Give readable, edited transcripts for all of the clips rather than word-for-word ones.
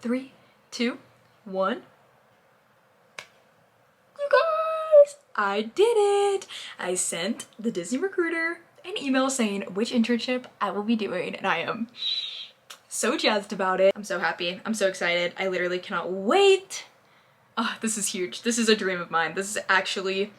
3, 2, 1. You guys, I did it. I sent the Disney recruiter an email saying which internship I will be doing, and I am so jazzed about it. I'm so happy. I'm so excited. I literally cannot wait. Oh, this is huge. This is a dream of mine. This is actually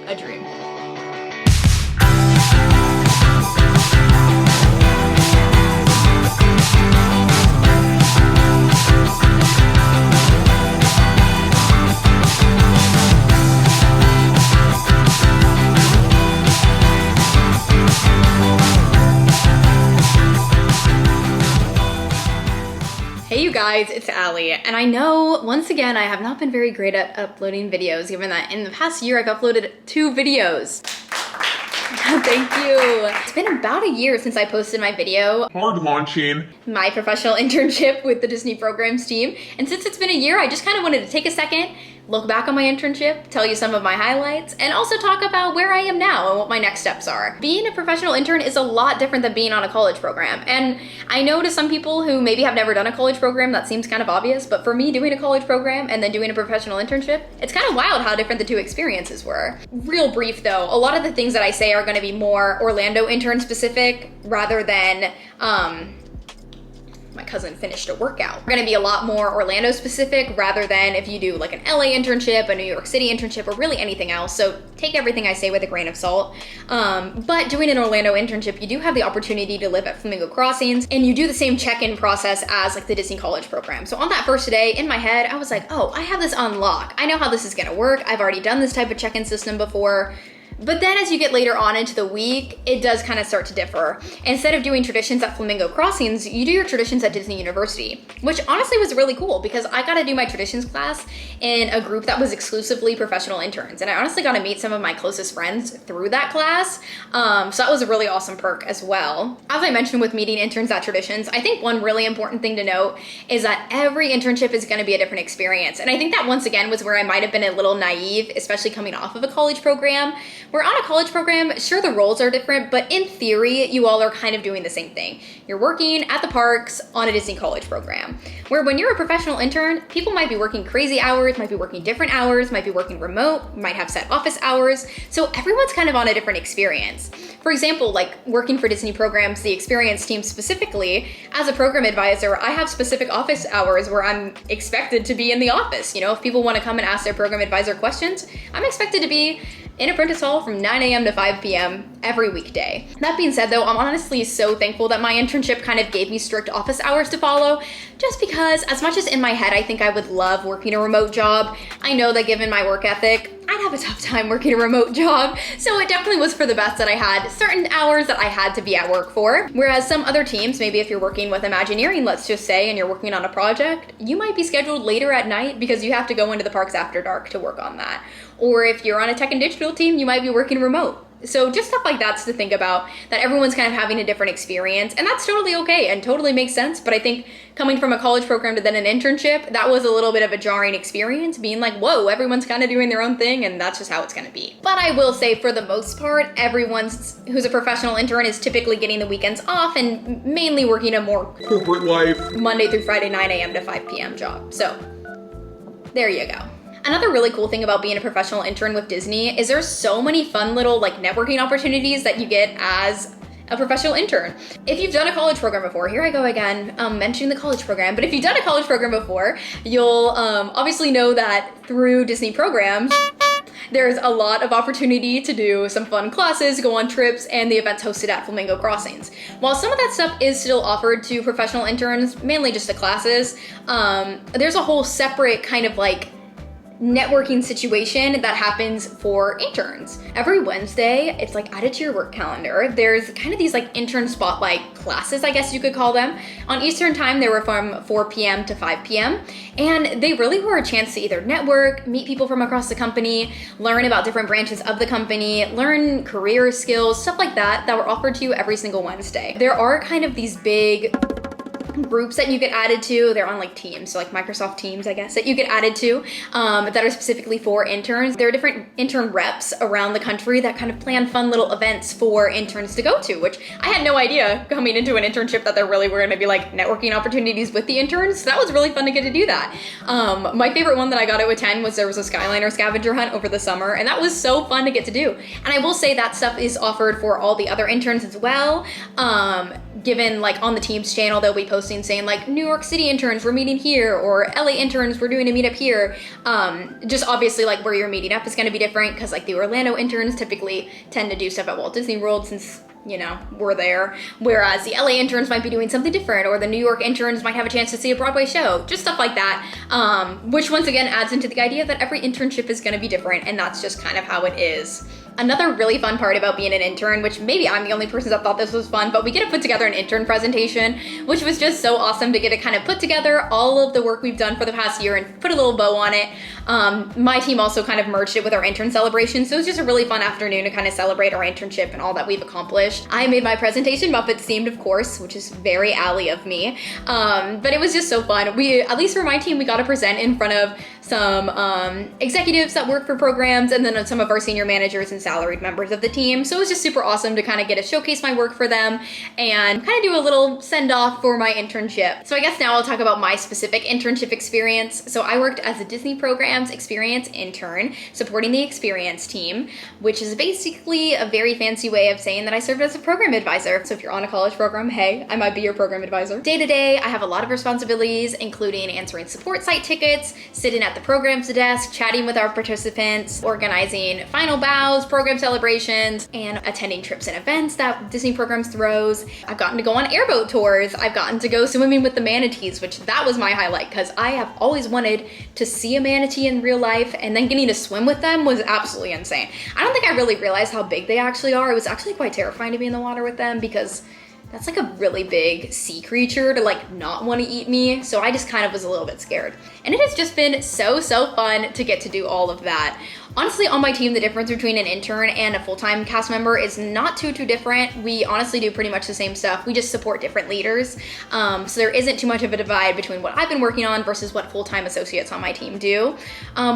a dream. Hey you guys, it's Allie, and I know once again I have not been very great at uploading videos, given that in the past year I've uploaded 2 videos. Thank you. It's been about a year since I posted my video, hard launching my professional internship with the Disney programs team, and since it's been a year, I just kind of wanted to take a second, look back on my internship, tell you some of my highlights, and also talk about where I am now and what my next steps are. Being a professional intern is a lot different than being on a college program, and I know to some people who maybe have never done a college program that seems kind of obvious, but for me, doing a college program and then doing a professional internship, it's kind of wild how different the 2 experiences were. Real brief though, a lot of the things that I say are going to be more Orlando intern specific rather than my cousin finished a workout. We're gonna be a lot more Orlando specific rather than if you do like an LA internship, a New York City internship, or really anything else. So take everything I say with a grain of salt. But doing an Orlando internship, you do have the opportunity to live at Flamingo Crossings, and you do the same check-in process as like the Disney College program. So on that first day, in my head, I was like, oh, I have this on lock. I know how this is gonna work. I've already done this type of check-in system before. But then as you get later on into the week, it does kind of start to differ. Instead of doing traditions at Flamingo Crossings, you do your traditions at Disney University, which honestly was really cool because I got to do my traditions class in a group that was exclusively professional interns. And I honestly got to meet some of my closest friends through that class. So that was a really awesome perk as well. As I mentioned with meeting interns at traditions, I think one really important thing to note is that every internship is going to be a different experience. And I think that once again was where I might have been a little naive, especially coming off of a college program. We're on a college program, sure the roles are different, but in theory, you all are kind of doing the same thing. You're working at the parks on a Disney college program. Where when you're a professional intern, people might be working crazy hours, might be working different hours, might be working remote, might have set office hours. So everyone's kind of on a different experience. For example, like working for Disney programs, the experience team specifically, as a program advisor, I have specific office hours where I'm expected to be in the office. You know, if people want to come and ask their program advisor questions, I'm expected to be in Apprentice Hall from 9 a.m. to 5 p.m. every weekday. That being said though, I'm honestly so thankful that my internship kind of gave me strict office hours to follow, just because as much as in my head I think I would love working a remote job, I know that given my work ethic, I'd have a tough time working a remote job. So it definitely was for the best that I had certain hours that I had to be at work for. Whereas some other teams, maybe if you're working with Imagineering, let's just say, and you're working on a project, you might be scheduled later at night because you have to go into the parks after dark to work on that. Or if you're on a tech and digital team, you might be working remote. So just stuff like that's to think about, that everyone's kind of having a different experience, and that's totally okay and totally makes sense. But I think coming from a college program to then an internship, that was a little bit of a jarring experience, being like, whoa, everyone's kind of doing their own thing and that's just how it's gonna be. But I will say for the most part, everyone who's a professional intern is typically getting the weekends off and mainly working a more corporate life, Monday through Friday, 9 a.m. to 5 p.m. job. So there you go. Another really cool thing about being a professional intern with Disney is there's so many fun little like networking opportunities that you get as a professional intern. If you've done a college program before, here I go again, mentioning the college program, but if you've done a college program before, you'll obviously know that through Disney programs, there's a lot of opportunity to do some fun classes, go on trips, and the events hosted at Flamingo Crossings. While some of that stuff is still offered to professional interns, mainly just the classes, there's a whole separate kind of like networking situation that happens for interns. Every Wednesday, it's like added to your work calendar. There's kind of these like intern spotlight classes, I guess you could call them. On Eastern time, they were from 4 p.m. to 5 p.m. And they really were a chance to either network, meet people from across the company, learn about different branches of the company, learn career skills, stuff like that, that were offered to you every single Wednesday. There are kind of these big groups that you get added to. They're on like Teams, so like Microsoft Teams, I guess, that you get added to that are specifically for interns. There are different intern reps around the country that kind of plan fun little events for interns to go to, which I had no idea coming into an internship that there really were going to be like networking opportunities with the interns. So that was really fun to get to do that. My favorite one that I got to attend was there was a Skyliner scavenger hunt over the summer, and that was so fun to get to do. And I will say that stuff is offered for all the other interns as well. Given like on the Teams channel, they'll be posting saying like New York City interns, we're meeting here, or LA interns, we're doing a meetup here. Just obviously like where you're meeting up is going to be different because like the Orlando interns typically tend to do stuff at Walt Disney World since, you know, we're there. Whereas the LA interns might be doing something different, or the New York interns might have a chance to see a Broadway show, just stuff like that. Which once again adds into the idea that every internship is going to be different, and that's just kind of how it is. Another really fun part about being an intern, which maybe I'm the only person that thought this was fun, but we get to put together an intern presentation, which was just so awesome to get to kind of put together all of the work we've done for the past year and put a little bow on it. My team also kind of merged it with our intern celebration, so it was just a really fun afternoon to kind of celebrate our internship and all that we've accomplished. I made my presentation Muppets themed, of course, which is very Ally of me, but it was just so fun. We, at least for my team, we got to present in front of some executives that work for programs, and then some of our senior managers and salaried members of the team. So it was just super awesome to kind of get to showcase my work for them and kind of do a little send off for my internship. So I guess now I'll talk about my specific internship experience. So I worked as a Disney Programs Experience intern, supporting the experience team, which is basically a very fancy way of saying that I served as a program advisor. So if you're on a college program, hey, I might be your program advisor. Day to day, I have a lot of responsibilities, including answering support site tickets, sitting at the programs desk, chatting with our participants, organizing final bows, program celebrations, and attending trips and events that Disney Programs throws. I've gotten to go on airboat tours. I've gotten to go swimming with the manatees, which that was my highlight because I have always wanted to see a manatee in real life, and then getting to swim with them was absolutely insane. I don't think I really realized how big they actually are. It was actually quite terrifying to be in the water with them because that's like a really big sea creature to like not want to eat me. So I just kind of was a little bit scared. And it has just been so fun to get to do all of that. Honestly, on my team, the difference between an intern and a full-time cast member is not too different. We honestly do pretty much the same stuff. We just support different leaders. So there isn't too much of a divide between what I've been working on versus what full-time associates on my team do,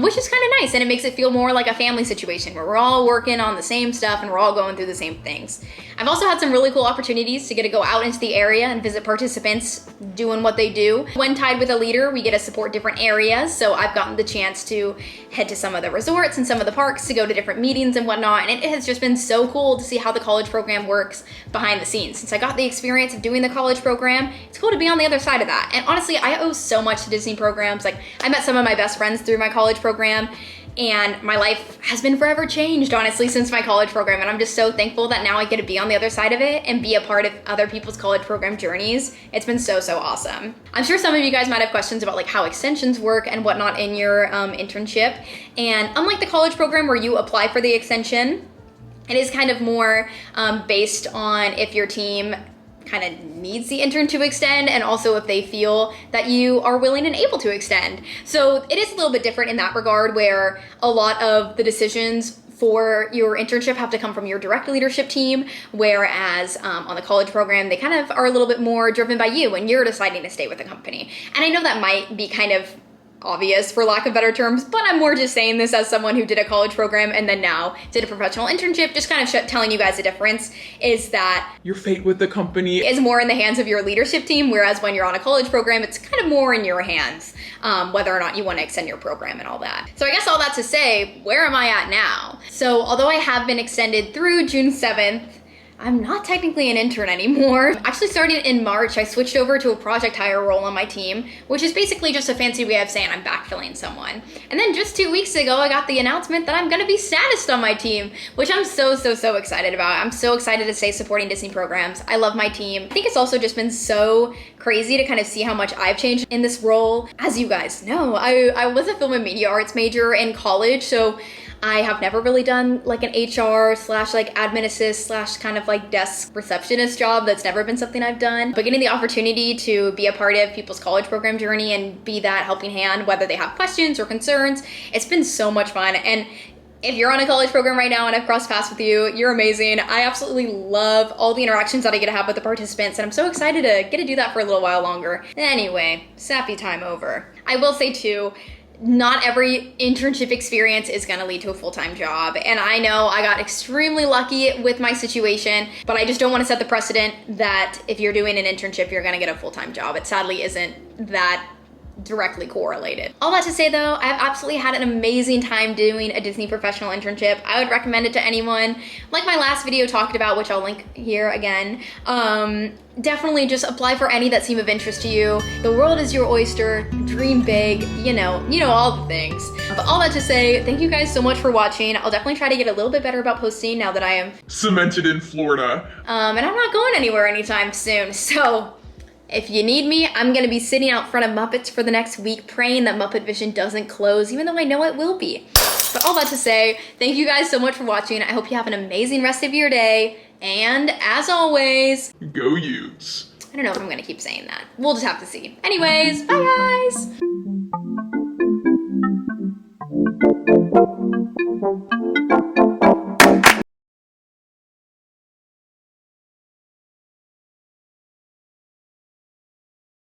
which is kind of nice. And it makes it feel more like a family situation where we're all working on the same stuff and we're all going through the same things. I've also had some really cool opportunities to get to go out into the area and visit participants doing what they do. When tied with a leader, we get to support different areas. So I've gotten the chance to head to some of the resorts and some of the parks to go to different meetings and whatnot. And it has just been so cool to see how the college program works behind the scenes. Since I got the experience of doing the college program, it's cool to be on the other side of that. And honestly, I owe so much to Disney Programs. Like, I met some of my best friends through my college program, and my life has been forever changed, honestly, since my college program. And I'm just so thankful that now I get to be on the other side of it and be a part of other people's college program journeys. It's been so awesome. I'm sure some of you guys might have questions about like how extensions work and whatnot in your internship. And unlike the college program where you apply for the extension, it is kind of more based on if your team kind of needs the intern to extend, and also if they feel that you are willing and able to extend. So it is a little bit different in that regard, where a lot of the decisions for your internship have to come from your direct leadership team, whereas on the college program, they kind of are a little bit more driven by you when you're deciding to stay with the company. And I know that might be kind of obvious for lack of better terms, but I'm more just saying this as someone who did a college program and then now did a professional internship, just kind of telling you guys the difference is that Your fate with the company is more in the hands of your leadership team, whereas when you're on a college program, it's kind of more in your hands, whether or not you want to extend your program and all that. So I guess all that to say, where am I at now? So although I have been extended through June 7th, I'm not technically an intern anymore. Actually, starting in March, I switched over to a project hire role on my team, which is basically just a fancy way of saying I'm backfilling someone. And then just 2 weeks ago, I got the announcement that I'm gonna be statist on my team, which I'm so excited about. I'm so excited to stay supporting Disney Programs. I love my team. I think it's also just been so crazy to kind of see how much I've changed in this role. As you guys know, I was a film and media arts major in college, so I have never really done like an HR / like admin assist / kind of like desk receptionist job. That's never been something I've done. But getting the opportunity to be a part of people's college program journey and be that helping hand, whether they have questions or concerns, it's been so much fun. And If you're on a college program right now and I've crossed paths with you, you're amazing. I absolutely love all the interactions that I get to have with the participants, and I'm so excited to get to do that for a little while longer. Anyway, sappy time over. I will say too, not every internship experience is gonna lead to a full-time job. And I know I got extremely lucky with my situation, but I just don't wanna set the precedent that if you're doing an internship, you're gonna get a full-time job. It sadly isn't that directly correlated. All that to say though, I've absolutely had an amazing time doing a Disney professional internship. I would recommend it to anyone. Like my last video talked about, which I'll link here again, definitely just apply for any that seem of interest to you. The world is your oyster, dream big, you know all the things. But all that to say, thank you guys so much for watching. I'll definitely try to get a little bit better about posting now that I am cemented in Florida. And I'm not going anywhere anytime soon, so if you need me, I'm gonna be sitting out front of Muppets for the next week, praying that Muppet Vision doesn't close, even though I know it will be. But all that to say, thank you guys so much for watching. I hope you have an amazing rest of your day. And as always, go Utes. I don't know if I'm gonna keep saying that. We'll just have to see. Anyways, bye guys.